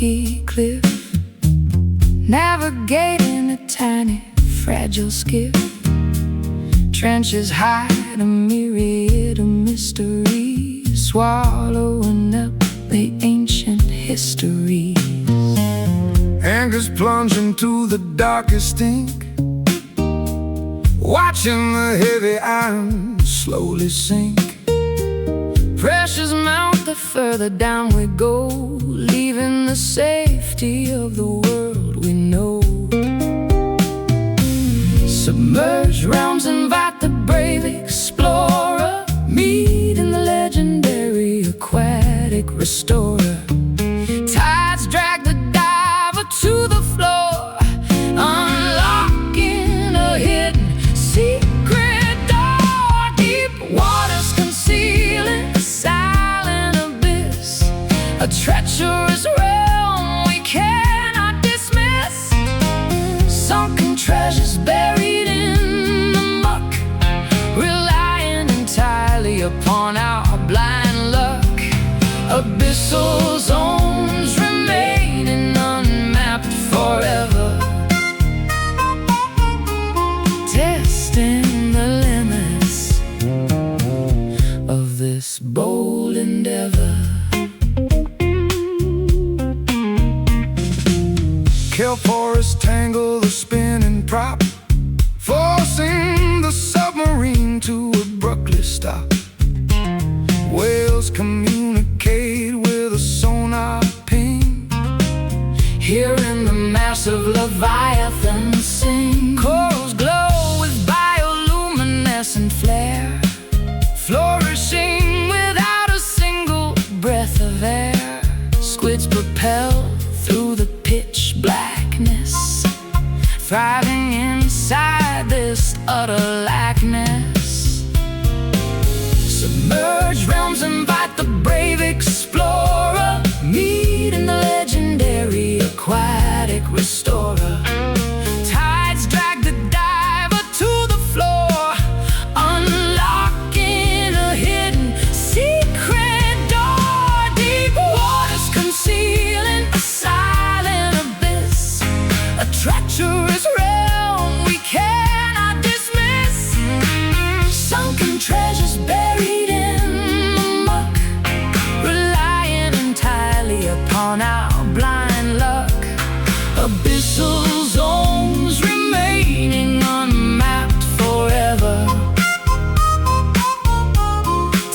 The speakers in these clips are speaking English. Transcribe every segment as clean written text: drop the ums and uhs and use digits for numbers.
rocky cliff, navigating a tiny, fragile skiff. Trenches hide a myriad of mysteries, swallowing up the ancient histories. Anchors plunge into the darkest ink, watching the heavy iron slowly sink. Pressures mount the further down we go, leaving the safety of the world we know. Submerged realms invite the brave explorer, meeting the legendary aquatic restorer. Tides drag the diver to the floor, unlocking a hidden secret door. Deep waters concealing a silent abyss, a treacherous realm we cannot dismiss. Sunken treasures buried in the muck, relying entirely upon our blind luck. Abyssal zones remaining unmapped forever, testing the limits of this bold endeavor. Kelp forests tangle the spinning prop, forcing the submarine to abruptly stop. Whales communicate with a sonar ping, hearing the massive leviathan sing. Corals glow with bioluminescent flare, flourishing without a single breath of air. Squids propel through the pitch blackness, thriving inside this utter lackness. Submerged realms invite the brave explorer, meeting the legendary aquatic restorer. Tides drag the diver to the floor, unlocking a hidden secret door. Deep waters concealing a silent abyss, a treacherous realm we cannot dismiss. Sunken treasures buried in the muck, relying entirely upon our blind luck. Abyssal zones remaining unmapped forever,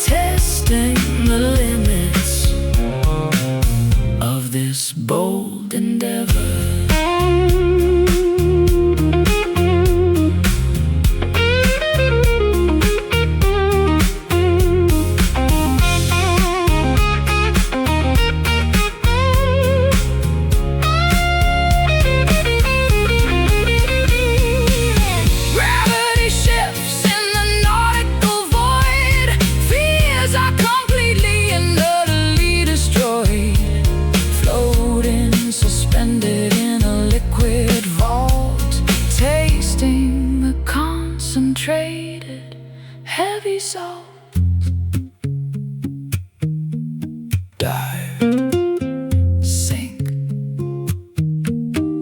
testing the limits of this bold endeavor. Gravity shifts in the nautical void, fears are completely and utterly destroyed. Floating, suspended in a liquid vault, tasting the concentrated heavy salt. Dive, sink,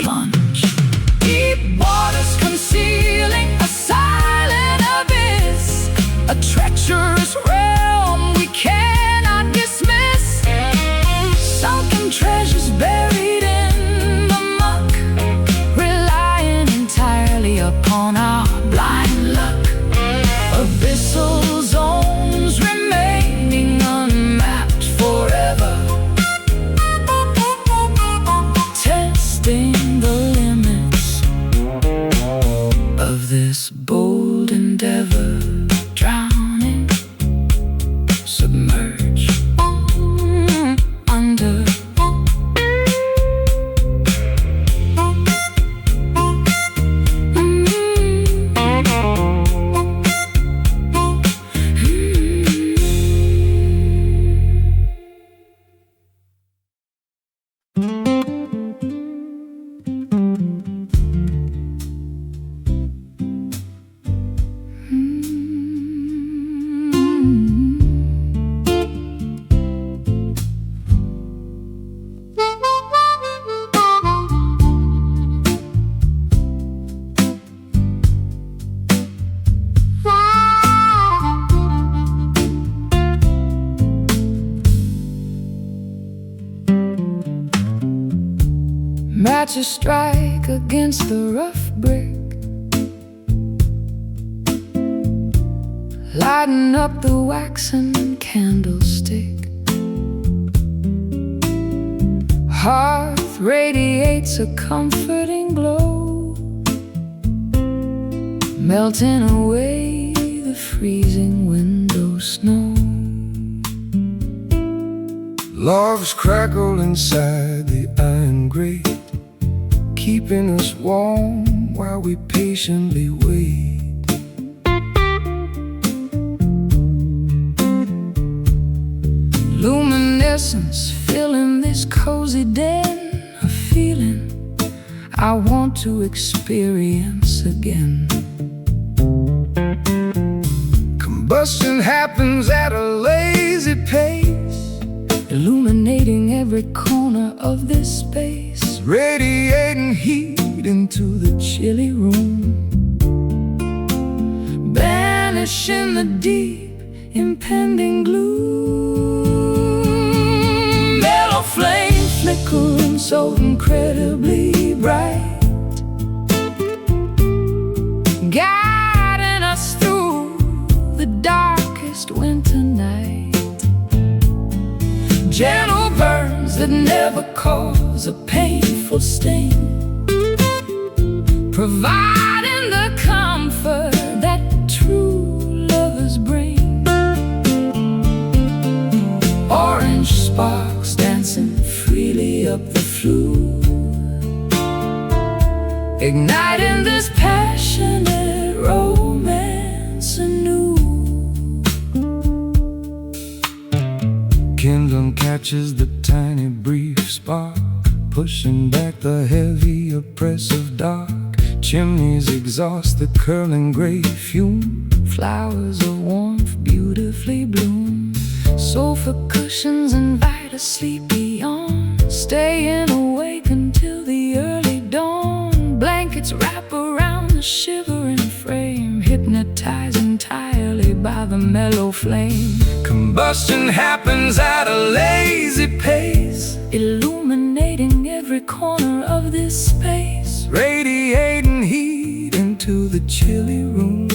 plunge. Deep waters concealing a silent abyss, a treacherous realm we cannot dismiss. Sunken treasures buried in the muck, relying entirely upon our blind luck. Abyssal zones remaining unmapped forever, testing the limits of this bold endeavor. Drowning, submerge, under. matches strike against the rough brick, lighting up the waxen candlestick. Hearth radiates a comforting glow, melting away the freezing window snow. Logs crackle inside the iron grate, keeping us warm while we patiently wait. Luminescence filling this cozy den, a feeling I want to experience again. Combustion happens at a lazy pace, illuminating every corner of this space, radiating heat into the chilly room, banishing the deep, impending gloom. Mellow flame flickering so incredibly bright, guiding us through the darkest winter night. Gentle burns that never cause a painful sting, providing the comfort that true lovers bring. Orange sparks dancing freely up the flue, igniting this passionate romance anew. Kindling catches the tiny brief spark, pushing back the heavy oppressive dark. Chimneys exhaust the curling gray fume, flowers of warmth beautifully bloom. Sofa cushions invite a sleepy yawn, staying awake until the early dawn. Blankets wrap around the shivering frame, hypnotized entirely by the mellow flame. Combustion happens at a lazy pace, illuminating every corner of this space, radiating heat into the chilly room,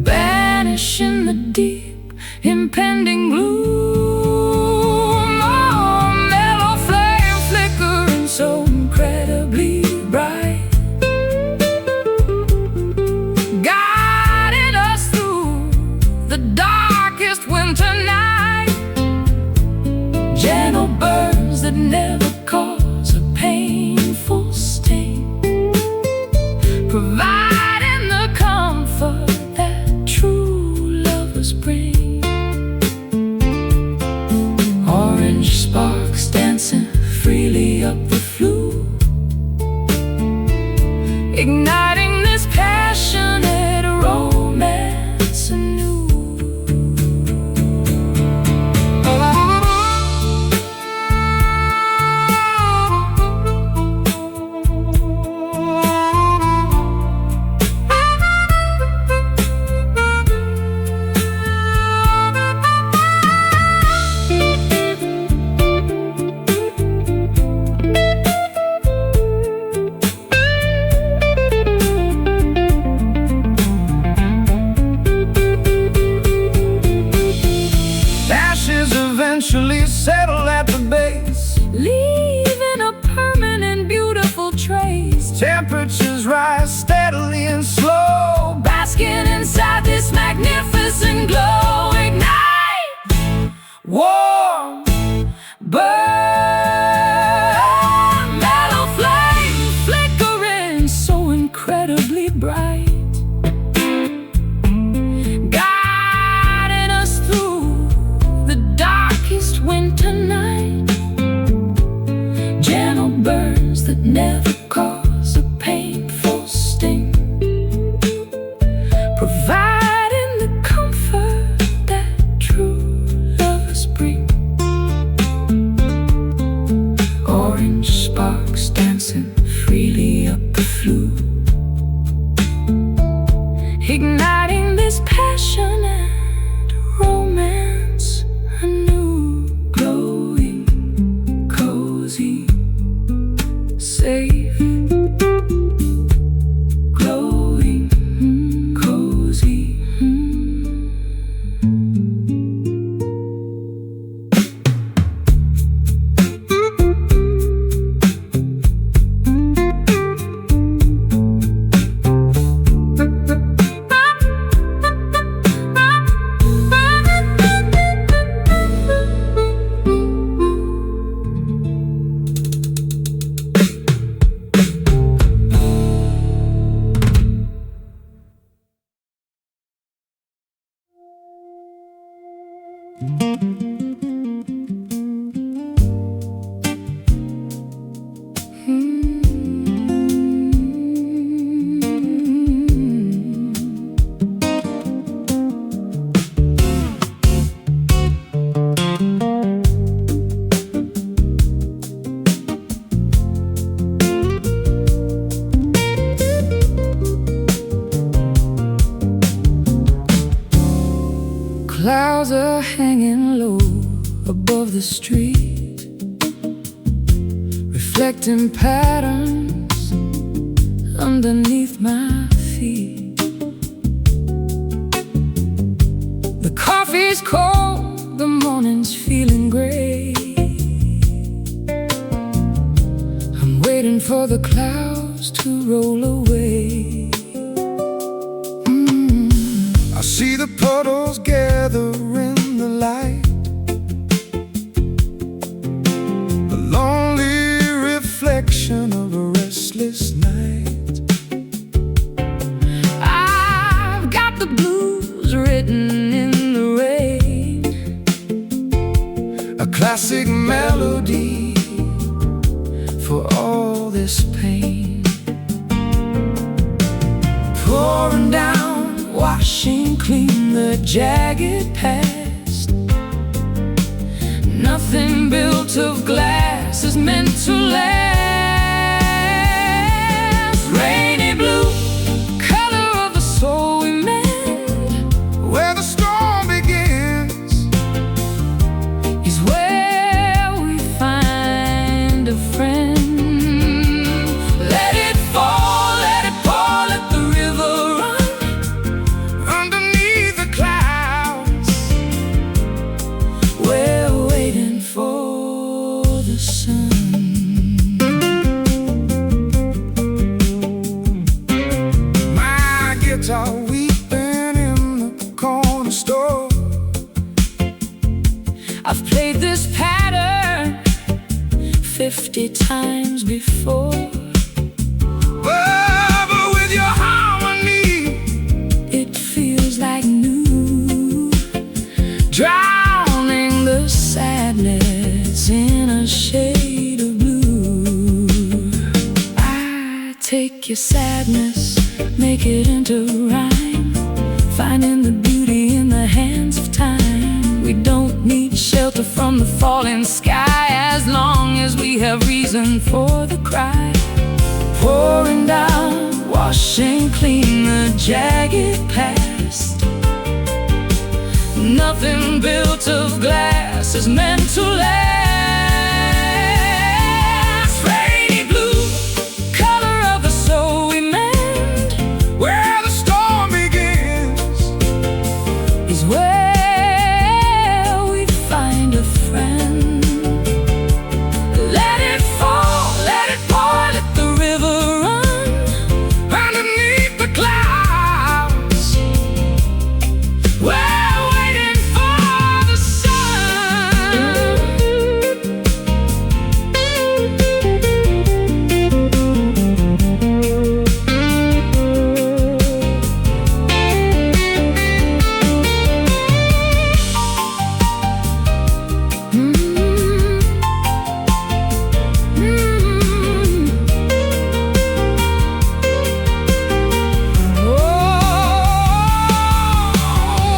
banishing the deep, impending gloom. Oh, mellow flame flickering so incredibly bright, guiding us through the darkest winter night. Gentle burns that never cause a painful sting, providing the comfort that true lovers bring. Orange sparks dancing freely up the flue, igniting this passionate romance anew. eventually settle at the base, leaving a permanent beautiful trace. Temperatures rise steadily and slow, Basking inside this magnificent glow. Ignite, warm, burn, mellow flame flickering so incredibly bright, guiding us through the darkest winter night. Gentle burns that never cause a painful sting, providing the comfort that true lovers bring. Orange sparks dancing freely up the flue, igniting this passion and romance anew. Glowing, cozy, clouds are hanging low above the street, reflecting patterns underneath my feet. The coffee's cold, the morning's feeling gray. I'm waiting for the clouds to roll away. I see the puddles gather in the light, a lonely reflection of a restless night. I've got the blues written in the rain, A classic melody for all this pain. Pouring down, washing clean the jagged past. Nothing built of glass is meant to last. Rainy blue, color of the soul we mend, where the storm begins, is where we find a friend. Let it fall, let it pour, let the river run underneath the clouds. We're waiting for the sun. My guitar weeping in the corner store. I've played this pattern 50 times before. But with your harmony, It feels like new, drowning the sadness in a shade of blue. I take your sadness, make it into rhyme, finding the beauty in the hands of time. We don't need shelter from the falling sky, as long as we have reason for the cry. Pouring down, washing clean the jagged past. Nothing built of glass is meant to last. Rainy blue, color of the soul we mend, where the storm begins, is where we find a friend. Let it fall, let it pour, let the river run underneath the clouds. We're waiting for the sun.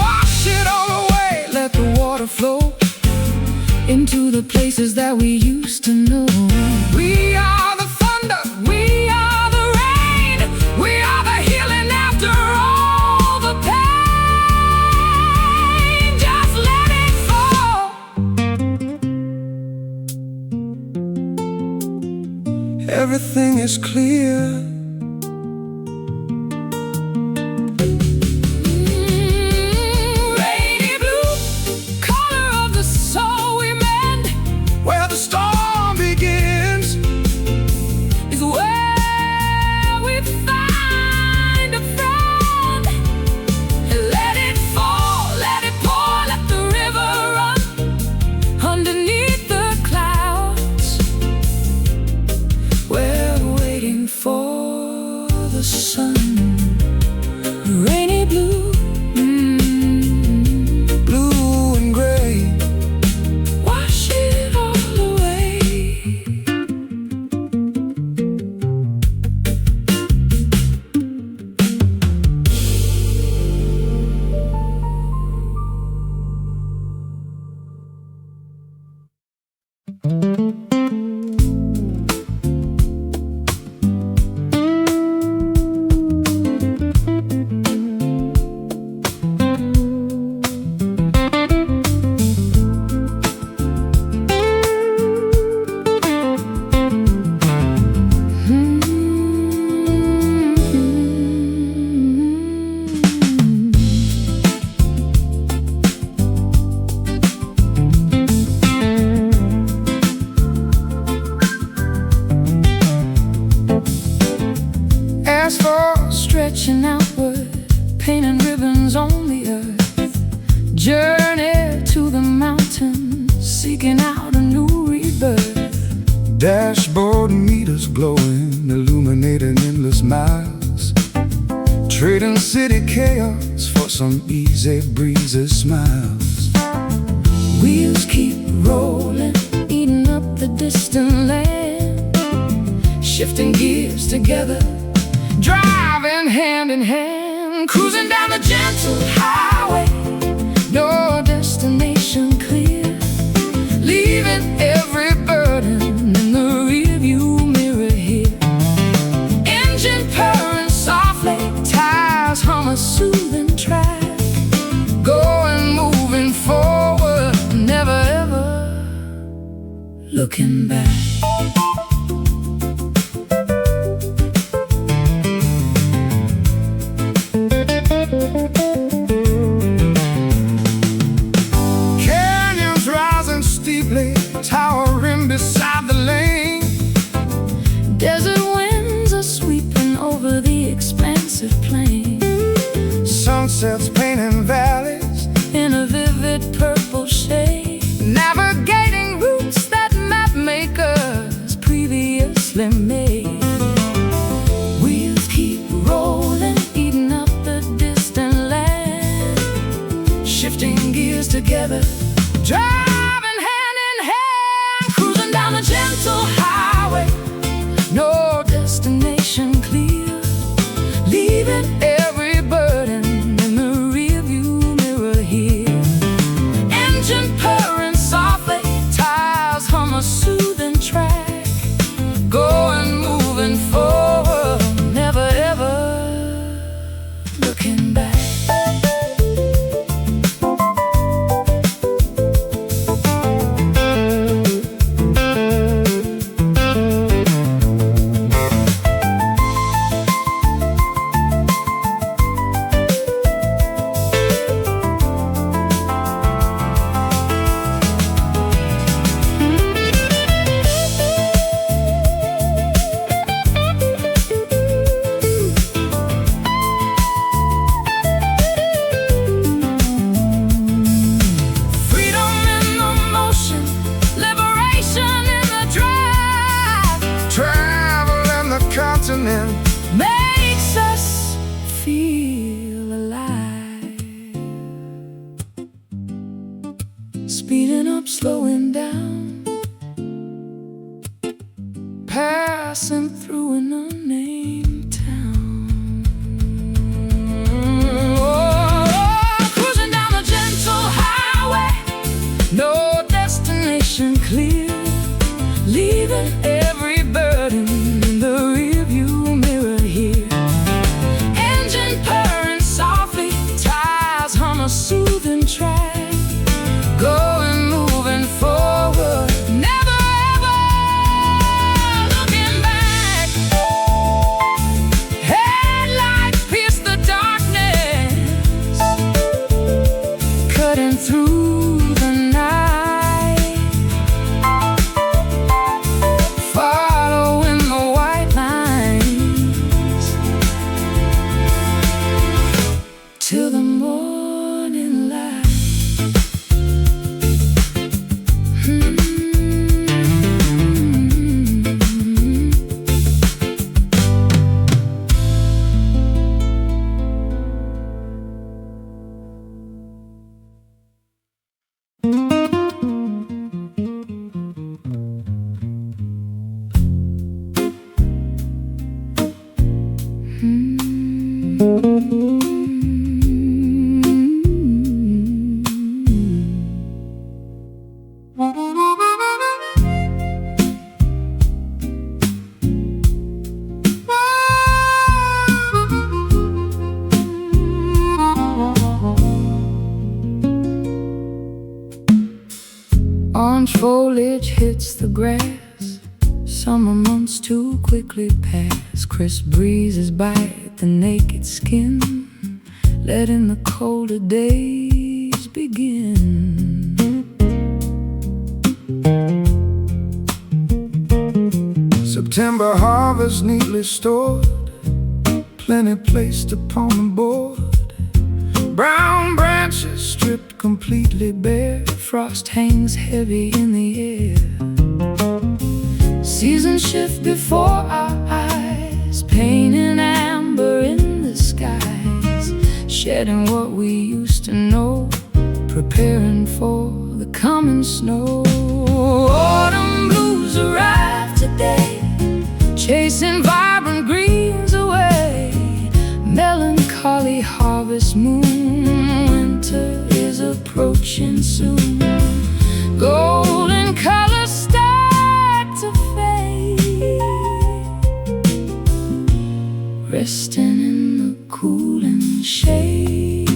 Wash it all away, Let the water flow into the places that we used to know. we are the thunder, We are the rain, we are the healing after all the pain. Just let it fall. everything is clear. Rainy blue, color of the soul we mend, Where the storm begins, is where we find a friend. Let it fall, let it pour, let the river run underneath the clouds. We're waiting for the sun. Rainy blue, blue and gray. wash it all away. As for stretching outward, painting ribbons on the earth, journey to the mountains, seeking out a new rebirth. Dashboard meters glowing, illuminating endless miles, trading city chaos for some easy breezy smiles. Wheels keep rolling, eating up the distant land, shifting gears together, driving hand in hand, cruising down the gentle highway, no destination clear, leaving every burden in the rearview mirror here. Engine purring softly, tires hum a soothing track, going, moving forward, never ever looking back. Canyons rising steeply, towering beside the lane. Desert winds are sweeping over the expansive plain. Sunsets painting valleys In a vivid purple shade, navigating routes that map makers previously made. Wheels keep rolling, eating up the distant land, shifting gears together, driving hand in hand, cruising down the gentle highway, no destination clear, leaving every burden in the rearview mirror here. Engine purring softly, tires hum a soothing track, going, moving forward, never ever looking back. Freedom in the motion, liberation in the drive, traveling the continent. makes us feel alive. Speeding up, slowing down, passing through an unnamed town. Oh, cruising down the gentle highway, no destination clear, leaving every burden in the rearview mirror here. Engine purring softly, tires hum a soothing track, going, moving forward, never ever looking back. Headlights pierce the darkness, cutting through the night, following the white lines till the morning light. Orange foliage hits the grass, summer months too quickly pass. Crisp breezes bite the naked skin, letting the colder days begin. September harvest neatly stored, plenty placed upon the board. Brown branches stripped completely bare. Frost hangs heavy in the air. Seasons shift before our eyes, pain and amber in the skies, shedding what we used to know, preparing for the coming snow. Autumn blues arrive today, chasing vibrant greens away. Melancholy harvest moon, winter is approaching soon. Golden colors start to fade, resting in the cooling shade.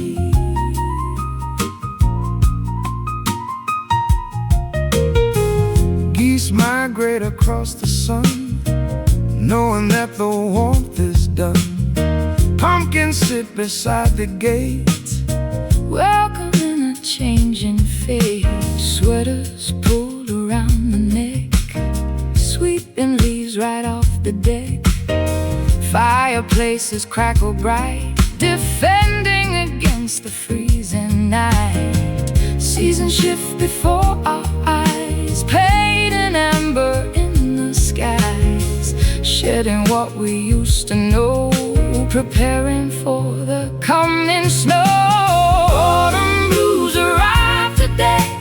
Geese migrate across the sun, knowing that the warmth is done. Pumpkins sit beside the gate, welcoming a changing fate. Sweaters pulled around the neck, sweeping leaves right off the deck. Fireplaces crackle bright, defending against the freezing night. Seasons shift before our eyes, pain and amber in the skies, shedding what we used to know, preparing for the coming snow. Autumn blues arrive today,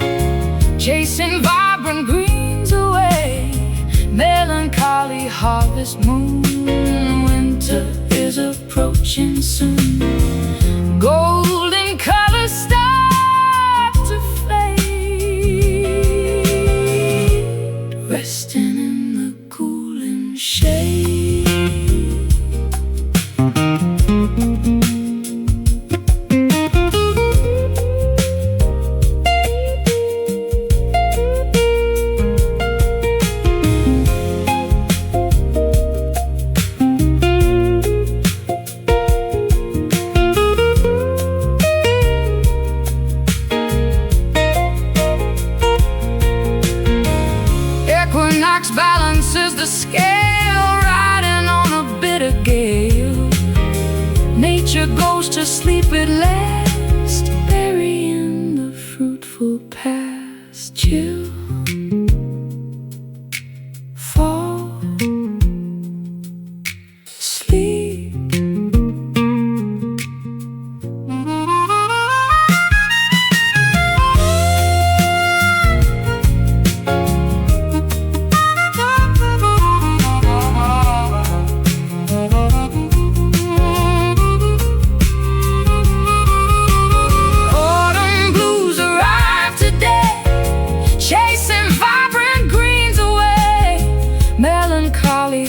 chasing vibrant greens away. Melancholy harvest moon, winter is approaching soon. Golden colors start to fade, resting in the cooling shade. Balances the scale, riding on a bitter gale. Nature goes to sleep at last, burying the fruitful past. Chill, fall, sleep.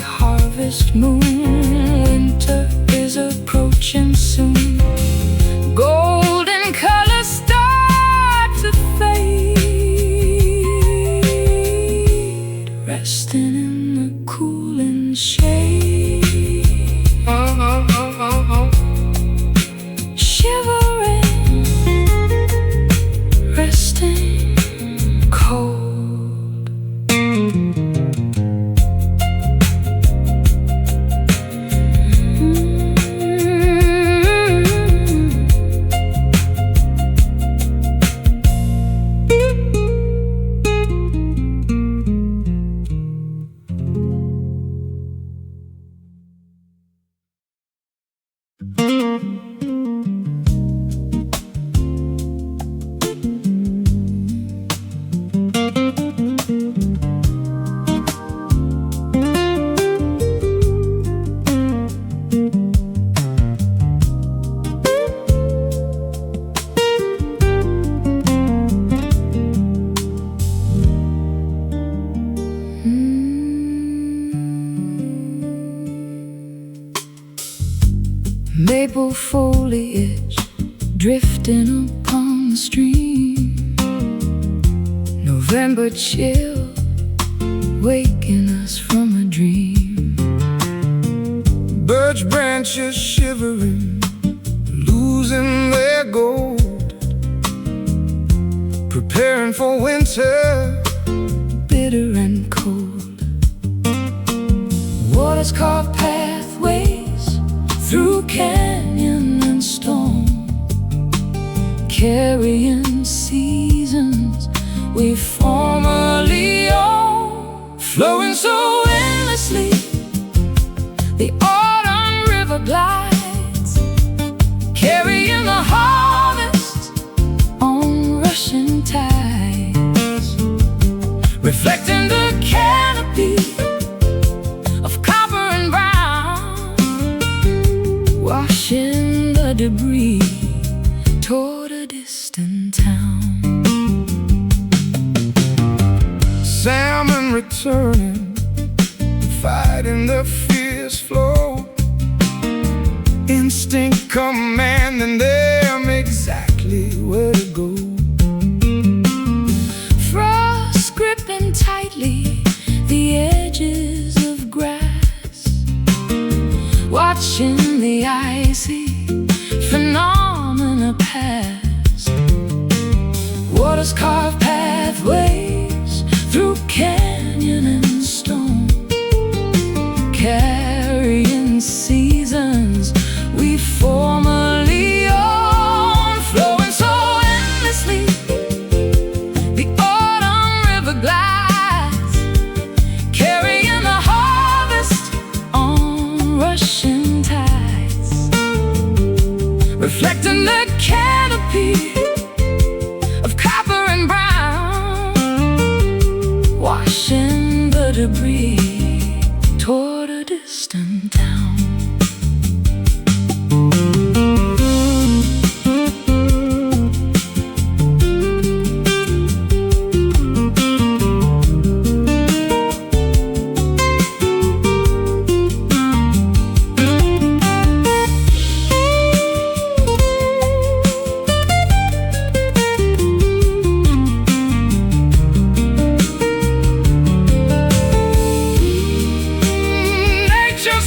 Harvest moon, winter is approaching soon. Golden colors start to fade, resting in the cooling shade. Shivering, resting cold. Maple foliage drifting upon the stream. November chill waking us from a dream. Birch branches shivering, losing their gold, preparing for winter, bitter and cold. Waters carve pathways through canyon and stone, carrying seasons we formerly owned, flowing so endlessly. The autumn river glides, carrying the harvest on rushing tides, reflecting the canopy of copper and brown, washing the debris toward a distant town. Salmon returning, fighting the fierce flow, instinct commanding them exactly where to go. Frost gripping tightly the edges of grass, watching the icy phenomena pass. Waters carve pathways through canyon and stone, carrying seasons we formerly owned, flowing so endlessly. The autumn river glides, carrying the harvest on rushing tides, reflecting the canopy of copper and brown, washing the debris toward a distant town.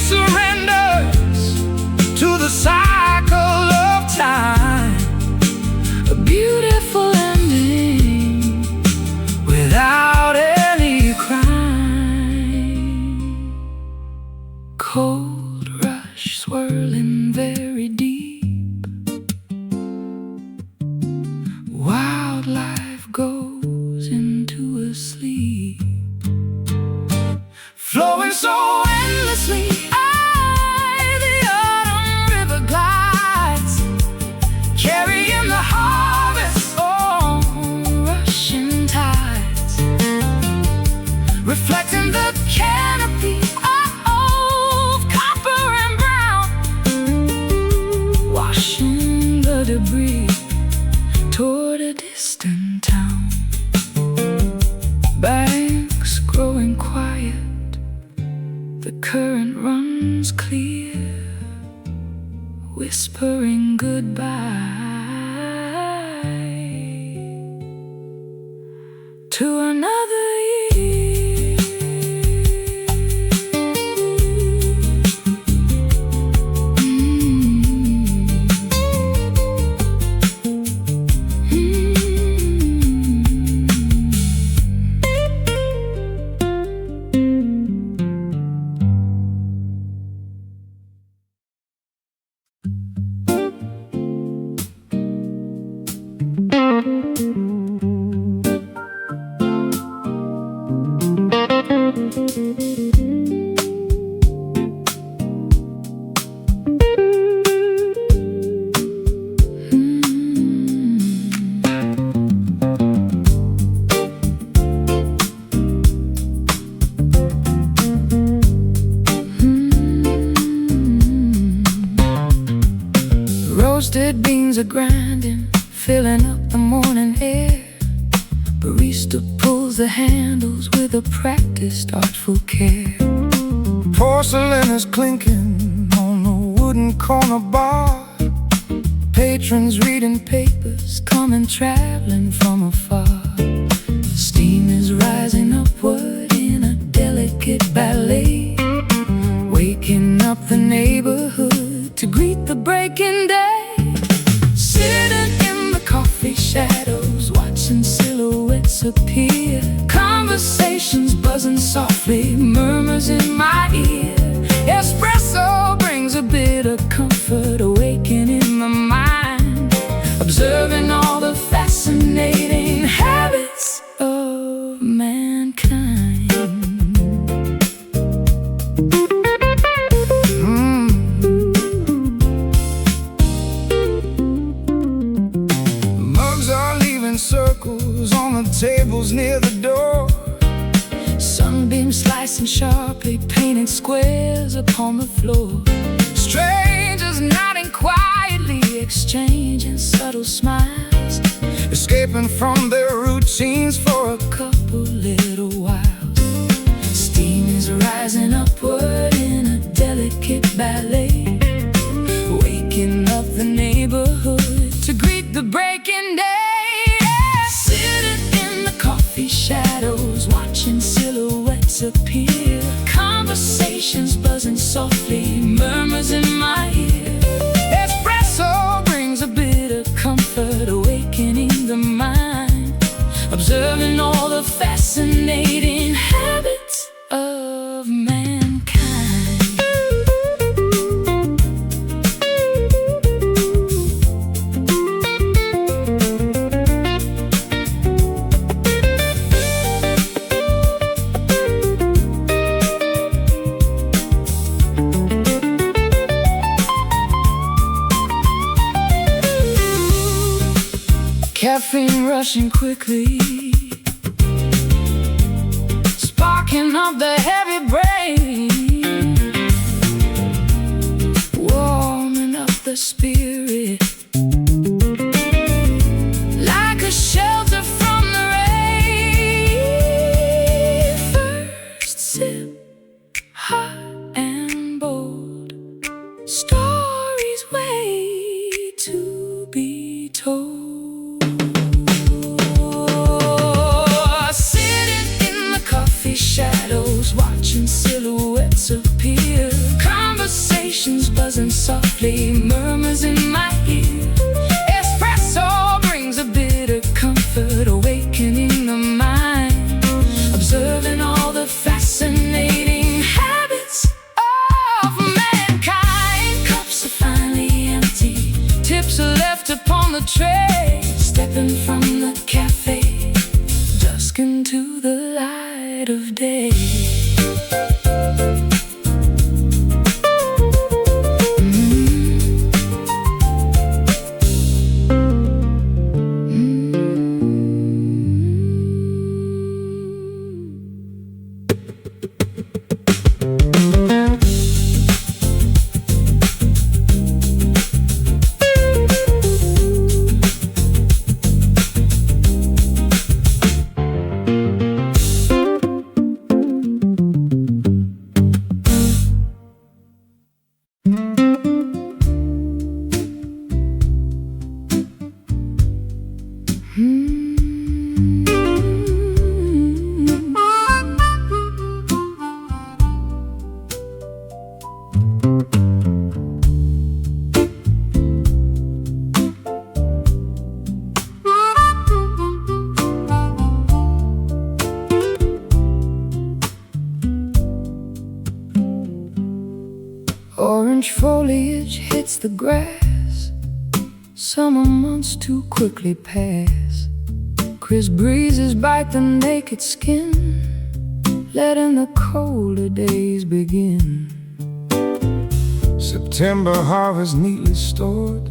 Surrenders to the cycle of time, A beautiful ending without any crime. Cold rush swirling very deep, wildlife goes into a sleep, flowing so endlessly. The autumn river glides, carrying the harvest on rushing tides, reflecting the canopy of copper and brown, washing the debris toward a distant town. Banks growing quiet, the current runs clear, whispering goodbye to another year. Roasted beans are grinding, filling up the morning air. Barista pulls the handles with a practiced, artful care. porcelain is clinking on the wooden corner bar. Patrons reading papers, coming traveling from afar. Steam is rising upward in a delicate ballet, waking up the neighborhood to greet the breaking day. Sitting in the coffee shadows, watching silhouettes appear. Conversations buzzing softly, murmurs in my ear. Espresso brings a bit of of comfort awakening my mind, observing all the fascinating habits of mankind. Mugs are leaving circles on the tables near the door. Sunbeams slicing sharply, painting squares upon the floor. Strangers nodding quietly, Exchanging subtle smiles, escaping from their routines for a couple little whiles. Steam is rising upward in a delicate ballet, waking up the neighborhood to greet the breaking day. Sitting in the coffee shadows, watching silhouettes appear, conversations buzzing softly, murmurs in my ear. espresso Brings a bit of comfort awakening the mind, observing all the fascinating habits of mankind. Caffeine rushing quickly, sparking up the heavy brain, warming up the spirit, like a shelter from the rain. First sip, hot and bold, stories wait to be told. Shadows, watching silhouettes appear, conversations buzzing softly, murmurs in my ear. espresso Brings a bit of comfort awakening the mind, observing all the fascinating habits of mankind. Cups are finally empty, tips are left upon the tray, stepping from the cafe, dusk into the light of day. Orange foliage hits the grass, summer months too quickly pass. Crisp breezes bite the naked skin, letting the colder days begin. September harvest neatly stored,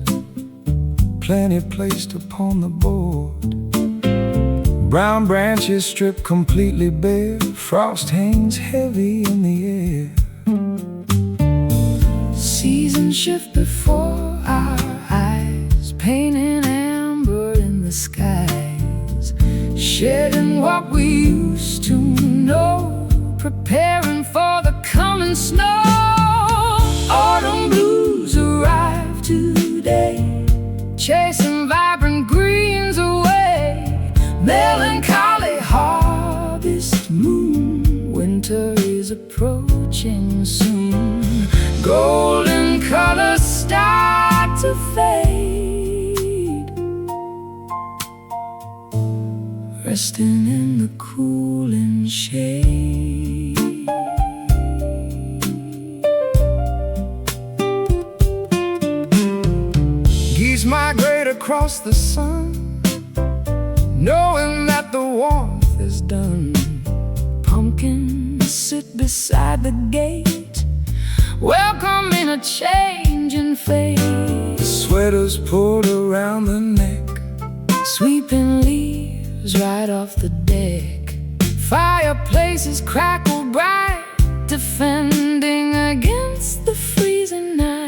plenty placed upon the board. Brown branches stripped completely bare, frost hangs heavy in the air. Seasons shift before our eyes, painting amber in the skies, shedding what we used to know, preparing for the coming snow. Autumn blues arrive today, chasing vibrant greens away. Melancholy harvest moon, winter is approaching soon. Golden colors start to fade, resting in the cooling shade. Bees migrate across the sun, knowing that the warmth is done. Pumpkins sit beside the gate, welcoming a change in fate. Sweaters pulled around the neck, Sweeping leaves right off the deck. Fireplaces crackle bright, defending against the freezing night.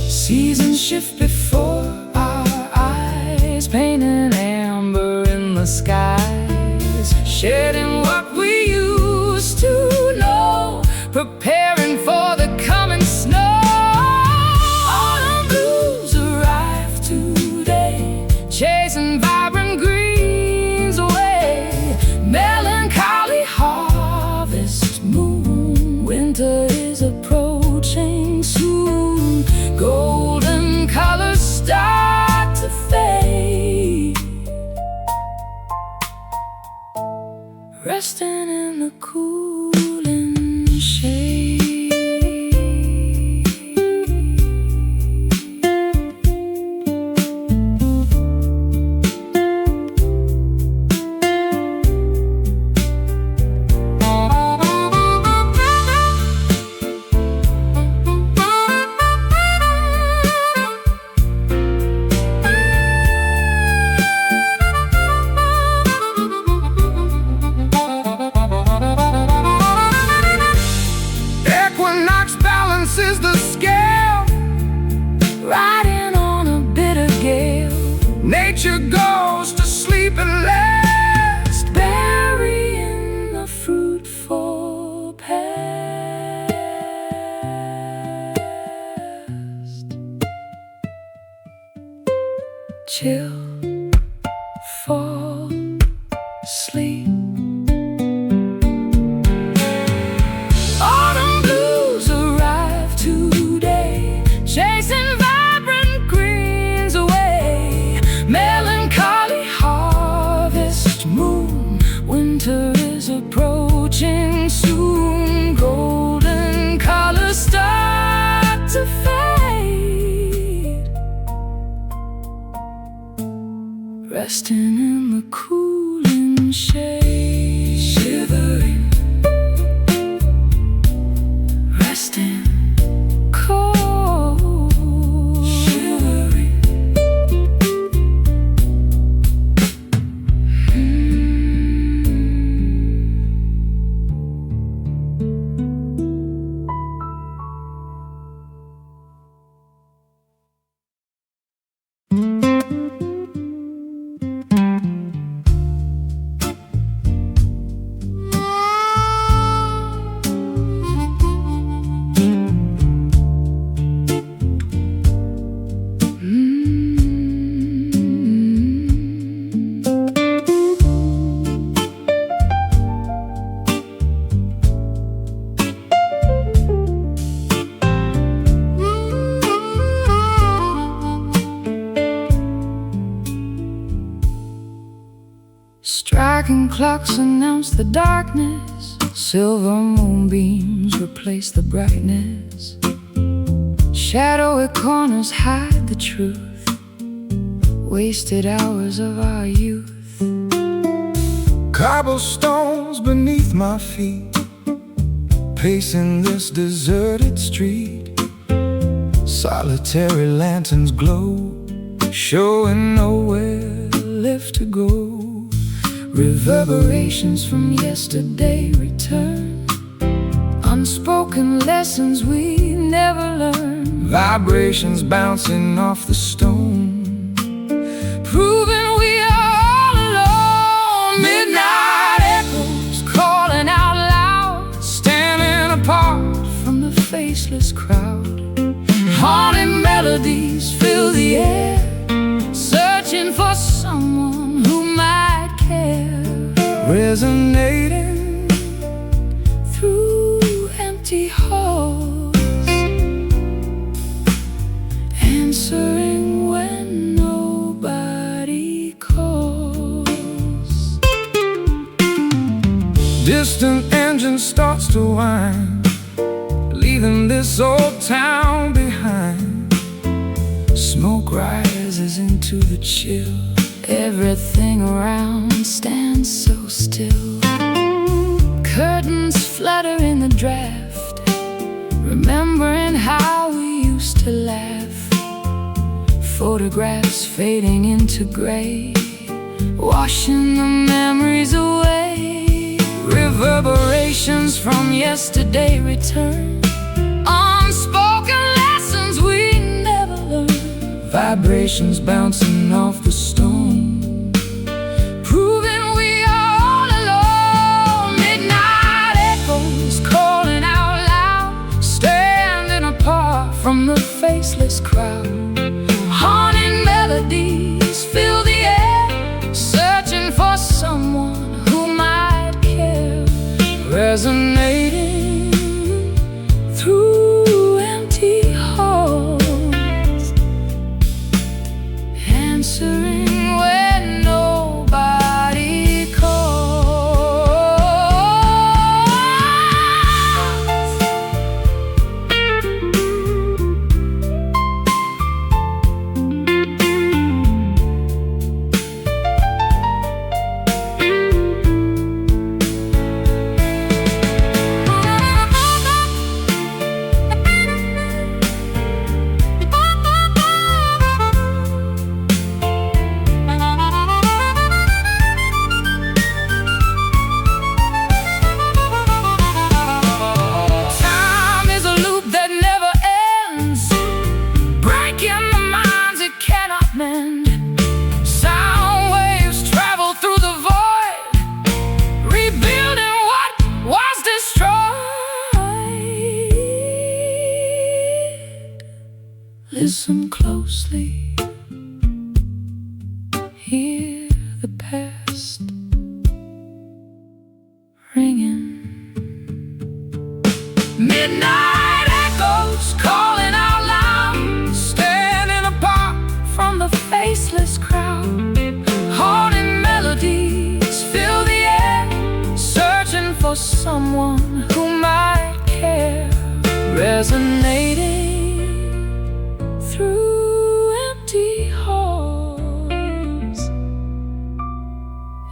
seasons shift before our eyes, Painting amber in the skies, shedding what we used to know, preparing for the coming snow. Autumn blues arrive today, chasing vibrant greens away. Melancholy harvest moon, winter is approaching soon. golden colors start to fade, Resting in the cooling shade. equinox balances the scale, Riding on a bitter gale, nature goes to sleep at last. burying the fruitful past. Chill, fall, sleep. Autumn blues arrive today, chasing vibrant greens away. Melancholy harvest moon, Winter is approaching soon. golden colors start to fade, Resting in the cooling shade. shivering, Resting cold. shivering. Striking clocks announce the darkness, silver moonbeams replace the brightness. Shadowy corners hide the truth, wasted hours of our youth. cobblestones beneath my feet, pacing this deserted street. Solitary lanterns glow, showing nowhere left to go. Reverberations from yesterday return, unspoken lessons we never learned. Vibrations bouncing off the stone, Proving we are all alone. Midnight echoes calling out loud, standing apart From the faceless crowd, haunted melodies fill the air, searching for someone who might care. resonating through empty halls, answering when nobody calls. distant engine starts to whine, leaving this old town behind. rises into the chill. Everything around stands so still. Curtains flutter in the draft, remembering how we used to laugh. Photographs fading into gray, washing the memories away. Reverberations from yesterday return, unspoken lessons we never learned. Vibrations bouncing off the stone, proving we are all alone. Midnight echoes calling out loud, standing apart from the faceless crowd. Haunting melodies fill the air, searching for someone who might care. Resonating through empty halls, answering when nobody calls. Sound waves travel through the void, rebuilding what was destroyed. Listen closely, hear the past ringing. Midnight echoes calling out loud, standing apart from the faceless crowd. Haunting melodies fill the air, searching for someone who might care. Resonating through empty halls,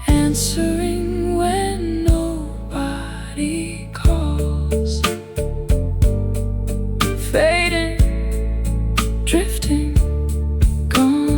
answering when nobody calls. Fading, drifting, gone.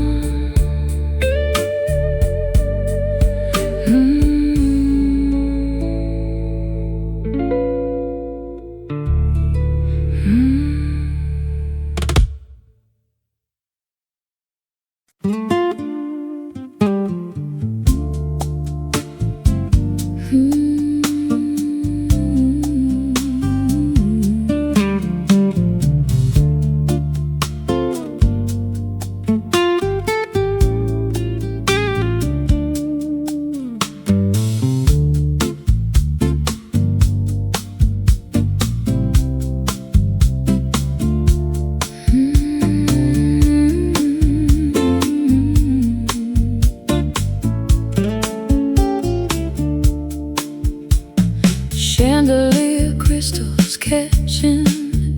Chandelier crystals catching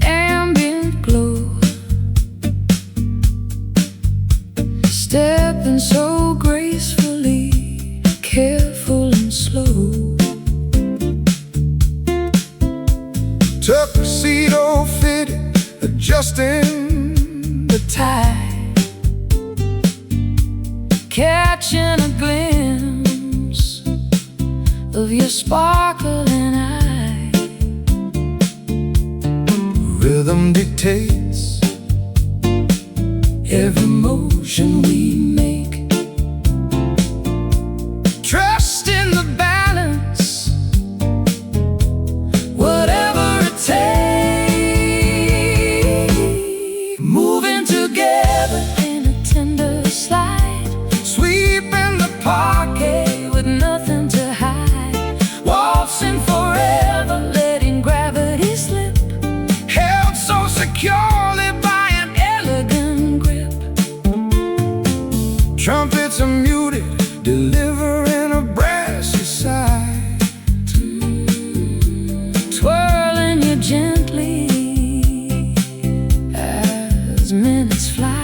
ambient glow, stepping so gracefully, careful and slow. Tuxedo fitted, adjusting the tie, catching a glimpse of your sparkling eye. Rhythm dictates every motion we make. Trust in the balance, whatever it takes. Moving together in a tender slide, sweeping the parquet with nothing to hide. Waltzing forever, letting gravity slip, held so securely by an elegant grip. trumpets are muted, delivering a brassy sigh. Twirling you gently as minutes fly.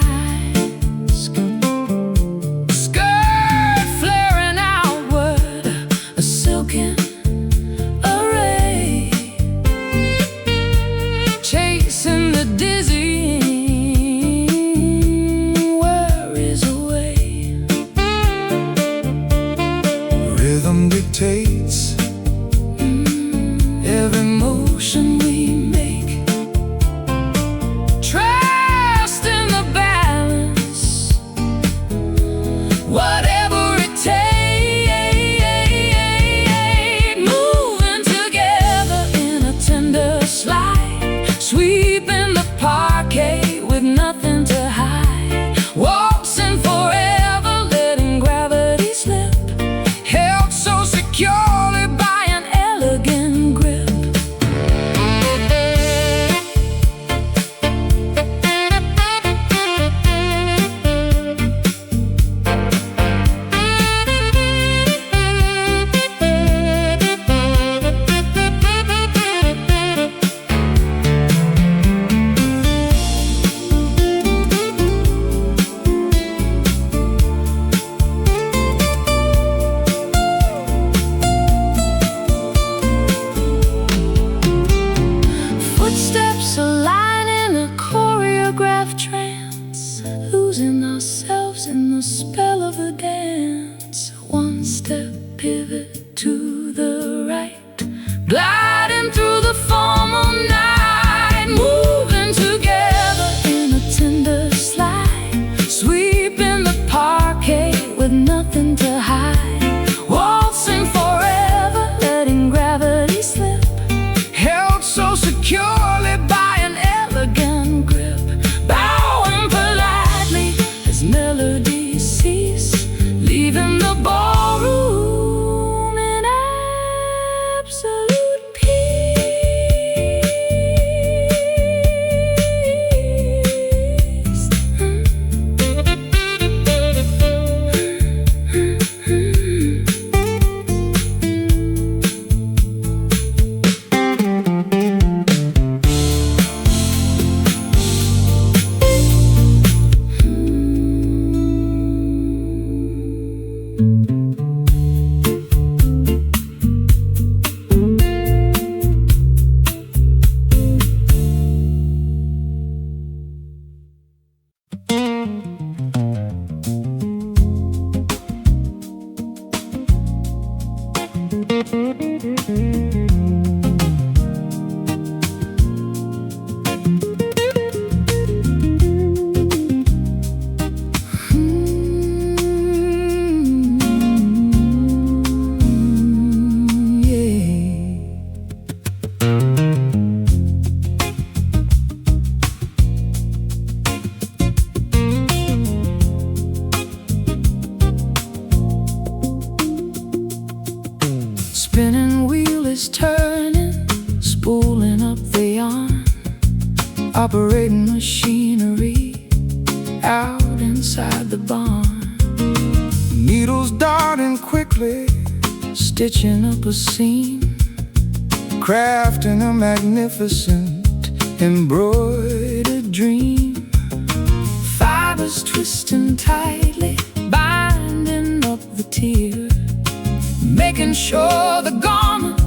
operating machinery out inside the barn. Needles darting quickly, Stitching up a seam, crafting a magnificent embroidered dream. fibers twisting tightly, binding up the tear, making sure the garment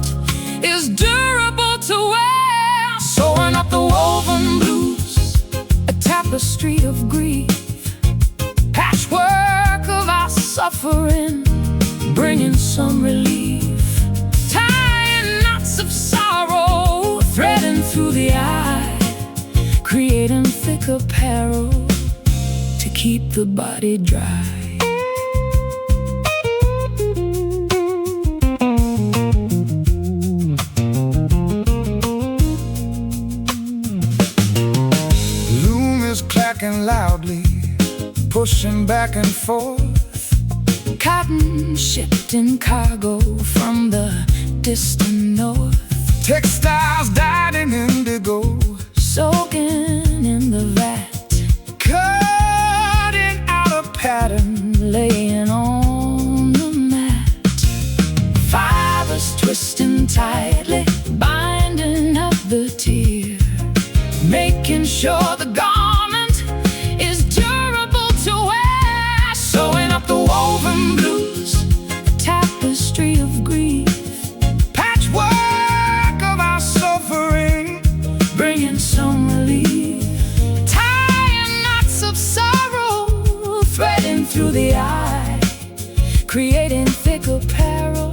is durable to wear. sewing up the woven blues, a tapestry of grief, patchwork of our suffering, bringing some relief, Tying knots of sorrow, threading through the eye, creating thick apparel to keep the body dry. Loom is clacking loudly, pushing back and forth. Cotton shipped in cargo from the distant north, Textiles dyed in indigo, soaking in the vat, cutting out a pattern. laying on the mat. Fibers twisting tightly, binding up the tear, making sure the garment is durable to wear. sewing up the woven blues, a tapestry of grief, Patchwork of our suffering, bringing some relief, Tying knots of sorrow, threading through the eye, creating thick apparel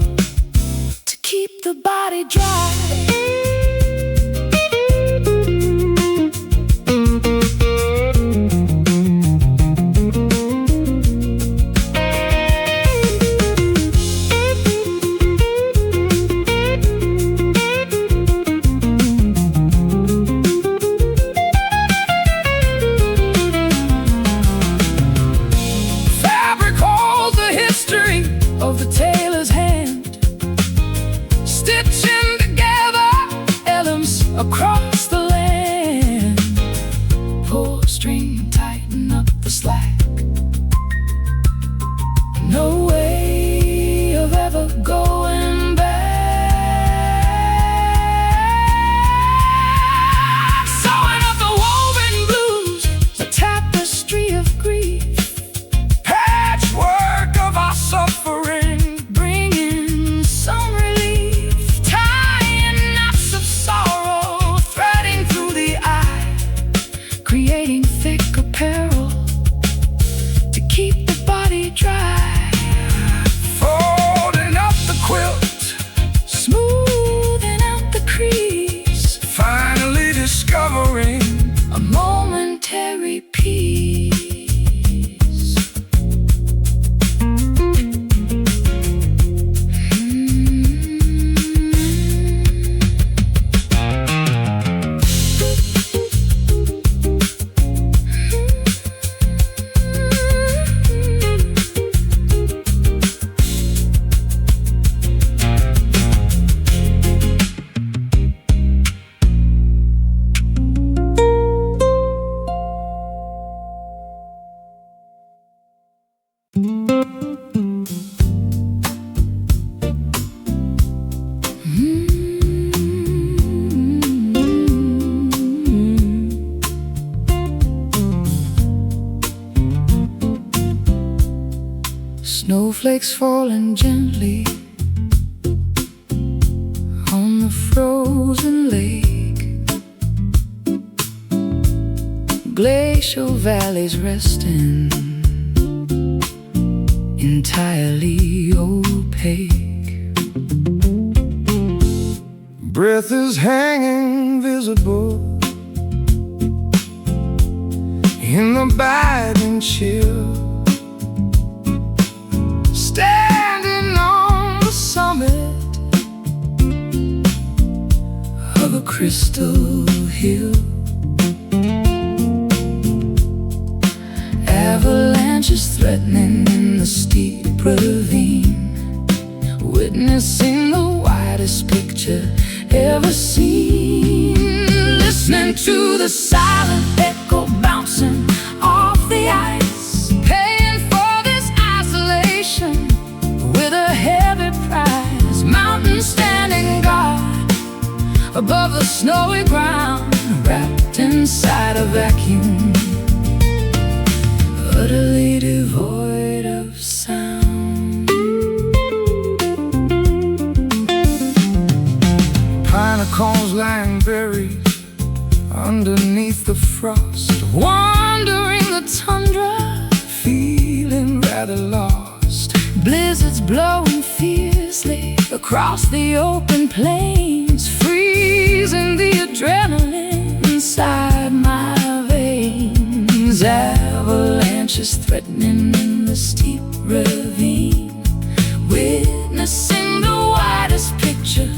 to keep the body dry. fabric holds the history Of the tailor's hand, stitching together elements across the land. Pull string, tighten up the slack. No way of ever going back. Sewing up the woven blues, A tapestry of grief, patchwork of our suffering, bringing some relief, tying knots of sorrow, threading through the eye, creating thick apparel to keep the body dry. folding up the quilt, Smoothing out the crease, finally discovering a momentary peace. Snowflakes falling gently on the frozen lake, glacial valleys resting, entirely opaque. breath is hanging visible in the biting chill. Standing on the summit Of a crystal hill, avalanches threatening in the steep ravine, witnessing the widest picture ever seen. This listening to the silent echo bouncing off the ice, paying for this isolation with a heavy price. Mountains standing guard above the snowy ground, wrapped inside a vacuum, utterly devoid of sound. Pine cones lying buried underneath the frost, Wandering the tundra, feeling rather lost. blizzards blowing fiercely across the open plains, freezing the adrenaline inside my veins. Avalanches threatening in the steep ravine, witnessing the widest picture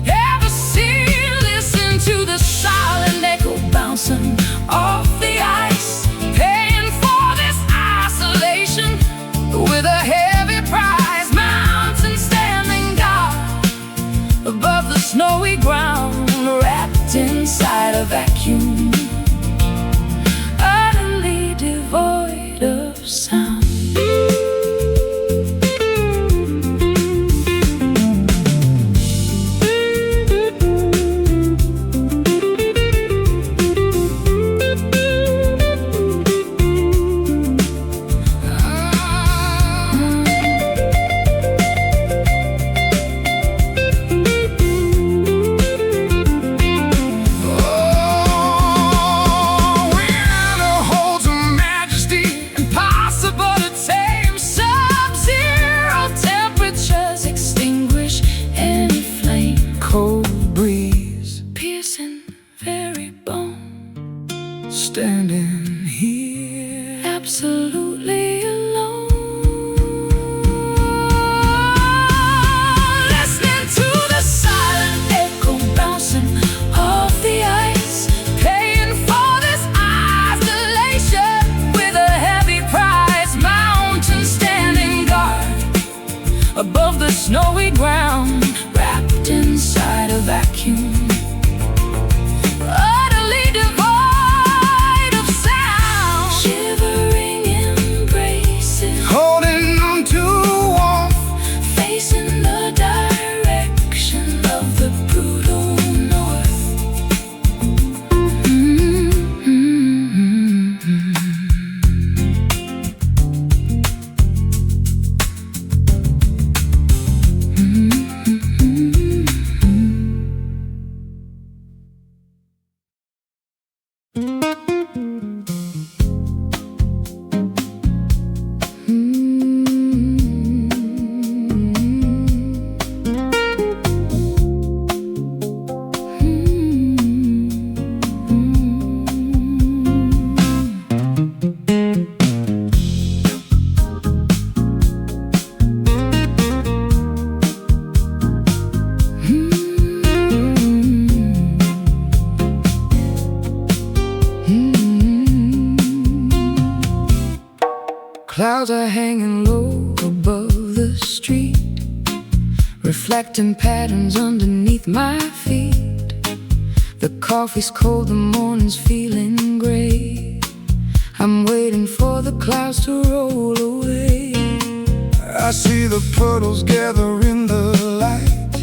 ever seen. Listen to the silent echo bouncing off the ice, paying for this isolation with a heavy price. Mountains standing guard above the snowy ground, wrapped inside a vacuum, utterly devoid of sound. Standing here Absolutely alone, listening to the silent echo bouncing off the ice, paying for this isolation with a heavy price. Mountains standing guard above the snowy ground, wrapped inside a vacuum, utterly devoid of sound. Shivering embraces, holding on to warmth, facing the direction of the brutal north. Clouds are hanging low above the street, reflecting patterns underneath my feet. The coffee's cold, the morning's feeling gray. I'm waiting for the clouds to roll away. I see the puddles gather in the light,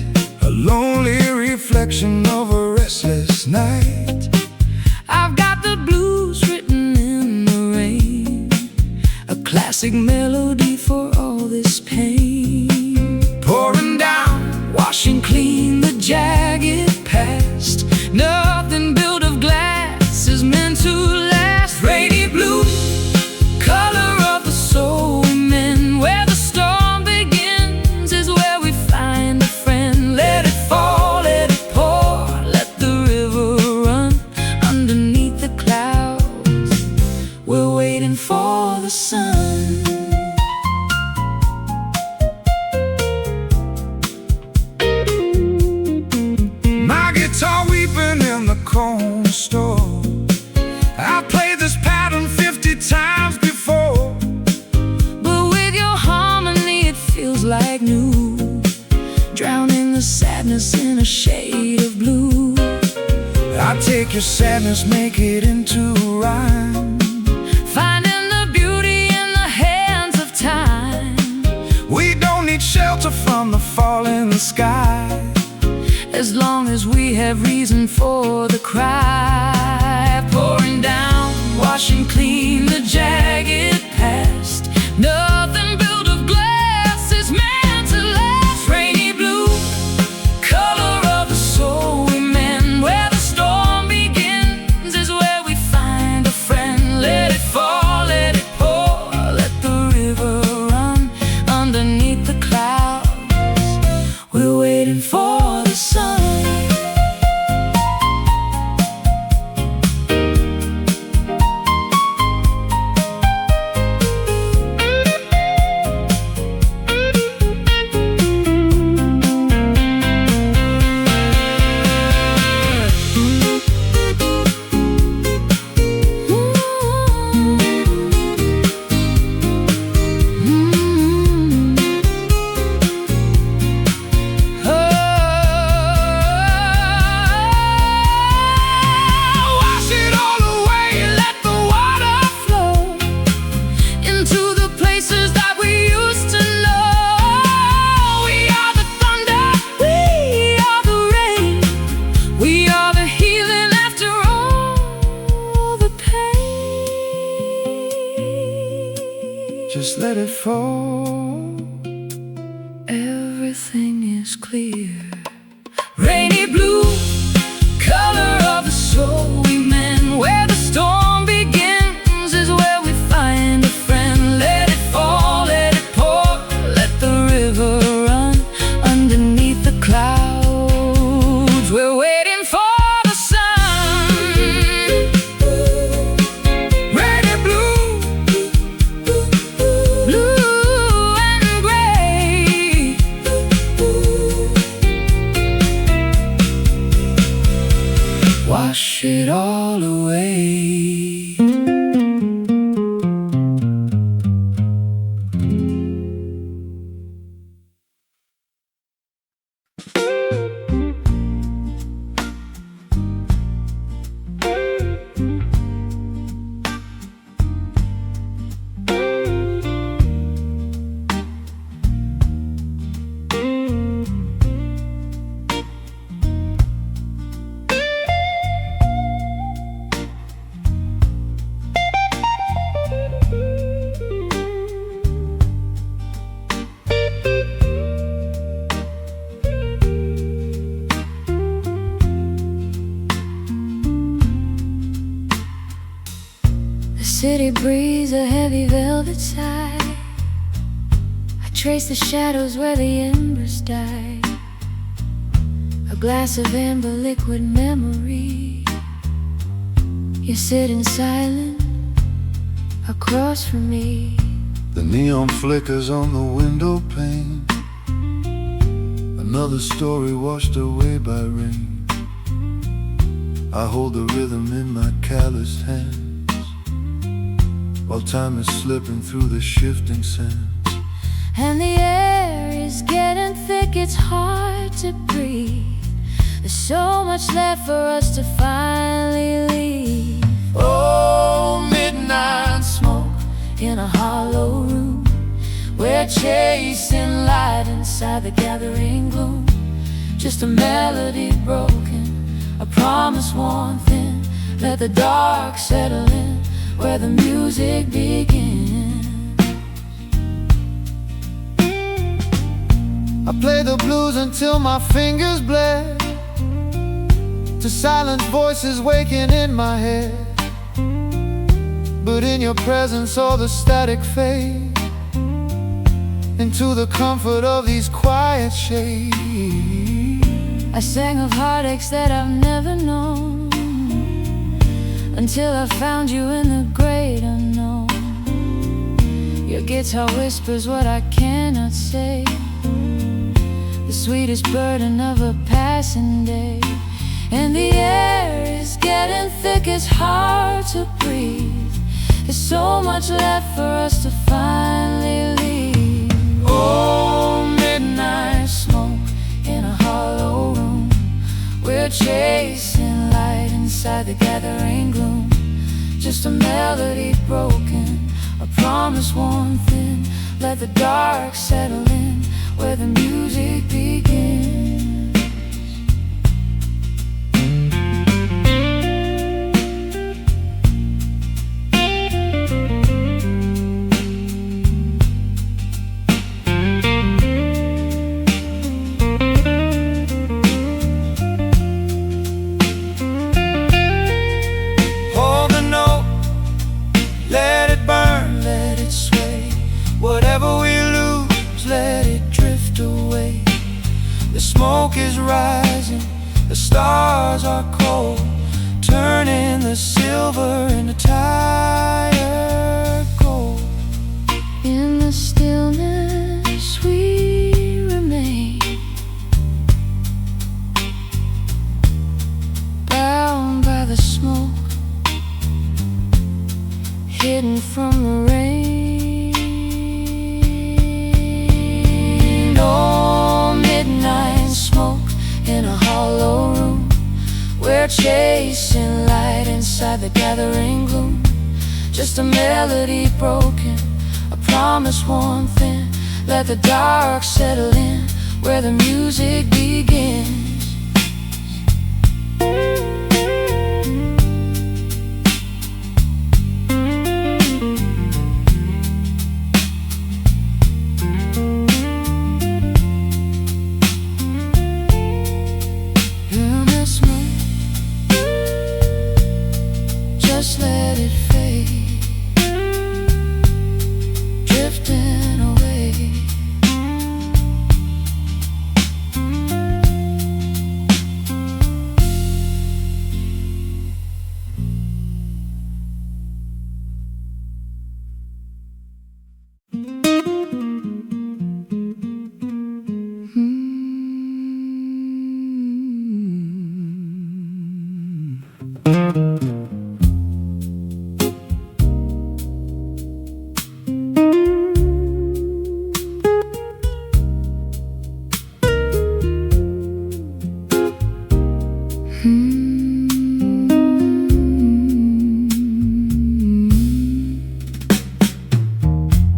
a lonely reflection of a restless night. I've got the blues written in the rain, a classic melody for all this pain. Pouring down, Washing clean the jagged past. Nothing built of glass is meant to last. Radiant blue, color of the soul we mend. Where the storm begins is where we find a friend. Let it fall, let it pour, let the river run underneath the clouds. We're waiting for the sun. my guitar weeping in the corner store. I played this pattern 50 times before. But with your harmony it feels like new, drowning the sadness in a shade of blue. I take take your sadness, make it into rhyme. Finding the beauty in the hands of time. We don't need shelter from the falling sky, as long as we have reason for the cry. Pouring down, washing clean the jagged past. Nothing built of glass is meant to last. Rainy blue, color of the soul we mend. Where the storm begins is where we find a friend. Let it fall, let it pour, let the river run underneath the clouds. We're waiting for the sun. Just let it fall. Everything is clear. Rainy blue, color of the soul we mend. Where the storm begins is where we find a friend. Let it fall, let it pour, let the river run underneath the clouds. We're waiting for the sun. Rainy blue, blue and gray. Wash it all away. City breeze, a heavy velvet sigh. I trace the shadows where the embers die. A glass of amber liquid memory. You're sitting silent across from me. The neon flickers on the window pane. Another story washed away by rain. I hold the rhythm in my calloused hands, while time is slipping through the shifting sands. And the air is getting thick, it's hard to breathe. There's so much left for us to finally leave. Oh, midnight Smoke in a hollow room. We're chasing light inside the gathering gloom. Just a melody broken, a promise worn thin. Let the dark settle in where the music begins. I play the blues until my fingers bled, to silent voices waking in my head. But in your presence all the static fade into the comfort of these quiet shades. I sang of heartaches that I've never known, until I found you in the great unknown. Your guitar whispers what I cannot say, the sweetest burden of a passing day. And the air is getting thick, it's hard to breathe. There's so much left for us to finally leave. Oh, midnight Smoke in a hollow room. We're chasing light inside inside the gathering gloom. Just a melody broken, a promise worn thin. Let the dark settle in where the music begins. Hold the note, let it burn, let it sway. Whatever we lose, let it drift away. The smoke is rising, the stars are cold, turning the silver into tired gold. In the stillness we remain, bound by the smoke, hidden from the rain. Oh, midnight smoke in a hollow room. We're chasing light inside the gathering gloom. Just a melody broken, a promise worn thin. Let the dark settle in where the music begins. Just let it fade, drifting away.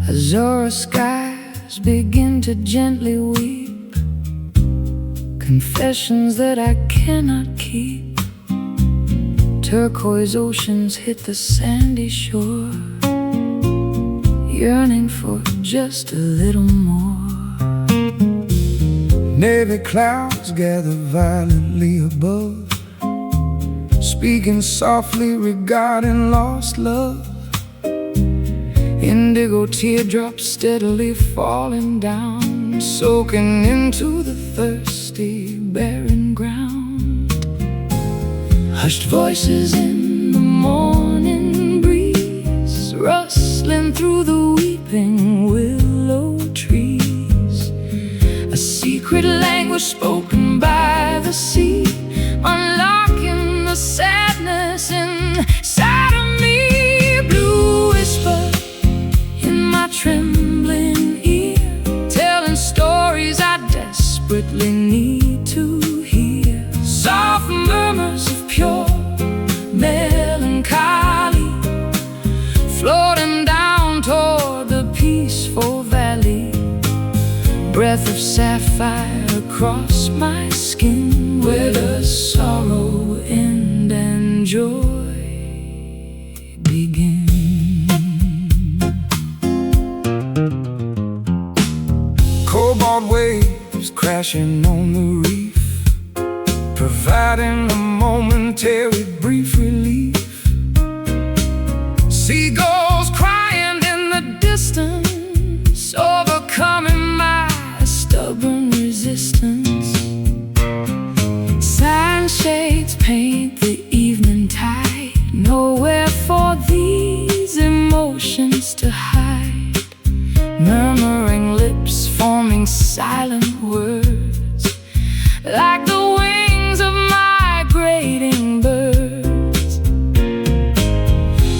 Azure skies begin to gently weep, confessions that I cannot keep. Turquoise oceans hit the sandy shore, yearning for just a little more. Navy clouds gather violently above, speaking softly regarding lost love. Indigo teardrops steadily falling down, soaking into the thirsty, barren ground. Hushed voices in the morning breeze, rustling through the weeping willow trees. A secret language spoken by the sea, unlocking the sadness inside of me. Blue whisper in my trembling ear, telling stories I desperately need to hear. Soft murmurs of pure melancholy, floating down toward the peaceful valley. Breath of sapphire across my skin, where the sorrow end and joy begin. Cobalt waves crashing on the reef, providing a momentary brief relief. Seagulls crying in the distance, overcoming my stubborn resistance. Sunshades paint the evening tide, nowhere for these emotions to hide. Murmuring lips forming silent words, like the wings of migrating birds.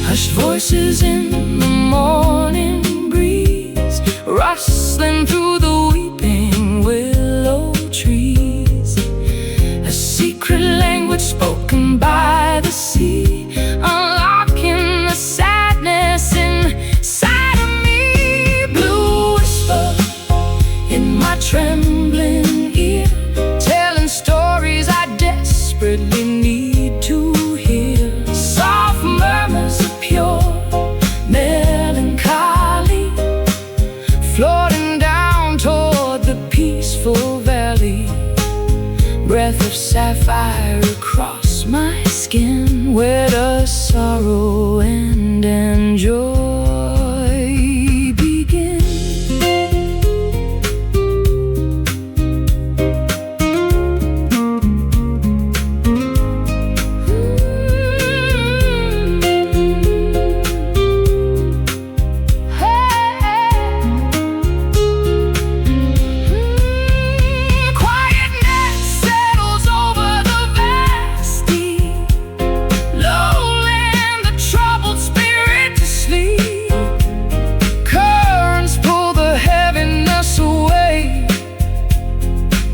Hushed voices in the morning breeze, rustling through the weeping willow trees. A secret language spoken by the skin, where does sorrow end and joy begin?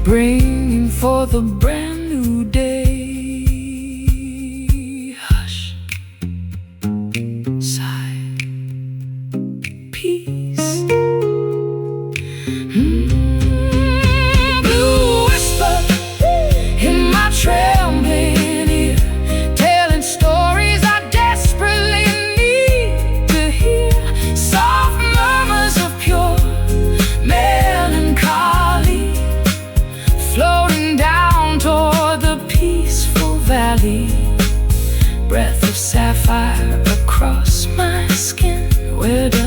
Bringing forth a brand new day. Hush, sigh, peace. Blue whisper in my trembling ear, telling stories I desperately need to hear. Soft murmurs of pure melancholy, floating down toward the peaceful valley. Breath of sapphire across my skin, where does